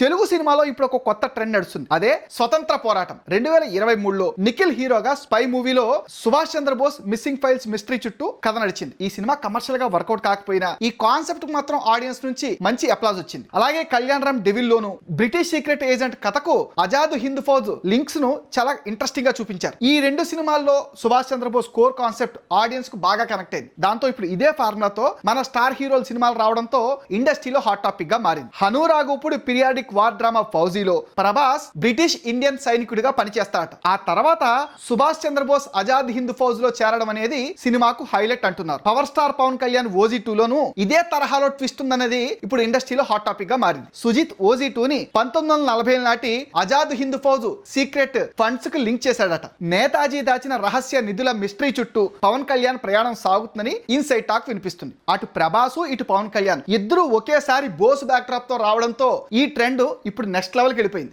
తెలుగు సినిమాలో ఇప్పుడు ఒక కొత్త ట్రెండ్ నడుస్తుంది. అదే స్వతంత్ర పోరాటం. 2023లో నిఖిల్ హీరోగా స్పై మూవీలో Subhash Chandrabose missing files mystery చుట్టూ కథ నడిచింది. ఈ సినిమా కమర్షియల్ గా వర్కౌట్ కాకపోయినా ఈ కాన్సెప్ట్ కు మాత్రం ఆడియన్స్ నుంచి మంచి అప్లాజ్ వచ్చింది. అలాగే కళ్యాణ్ రామ్ డెవిల్ లోను బ్రిటిష్ సీక్రెట్ ఏజెంట్ కథకు ఆజాద్ హింద్ ఫౌజ్ లింక్స్ ను చాలా ఇంట్రెస్టింగ్ గా చూపించారు. ఈ రెండు సినిమాల్లో Subhash Chandrabose core concept audience కు బాగా కనెక్ట్ అయింది. దాంతో ఇప్పుడు ఇదే ఫార్ములాతో మన స్టార్ హీరోల సినిమాలు రావడంతో ఇండస్ట్రీలో హాట్ టాపిక్ గా మారింది. హనూరాగుపుడు పీరియాడిక్ వార్ డ్రామా ఫౌజీలో ప్రభాస్ బ్రిటిష్ ఇండియన్ సైనికుడిగా పనిచేస్తాడట. ఆ తర్వాత సుభాష్ చంద్రబోస్ ఆజాద్ హింద్ ఫౌజ్ లో చేరడం అనేది సినిమాకు హైలైట్ అంటున్నారు. Power star Pawan Kalyan OG 2 లోను ఇదే తరహాలో ట్విస్ట్ ఉందనేది ఇప్పుడు ఇండస్ట్రీలో హాట్ టాపిక్ గా మారింది. సుజిత్ ఓజీ 2 ని 1940 నాటి ఆజాద్ హింద్ ఫౌజ్ సీక్రెట్ ఫండ్స్ కు లింక్ చేశాడట. నేతాజీ దాచిన రహస్య నిధుల మిస్టరీ చుట్టూ పవన్ కళ్యాణ్ ప్రయాణం సాగుతుందని ఇన్సైడ్ టాక్ వినిపిస్తుంది. అటు ప్రభాస్ ఇటు పవన్ కళ్యాణ్ ఇద్దరు ఒకేసారి బోస్ బ్యాక్ డ్రాప్ తో రావడంతో ఈ ట్రెండ్ ఇప్పుడు నెక్స్ట్ లెవెల్కి వెళ్ళిపోయింది.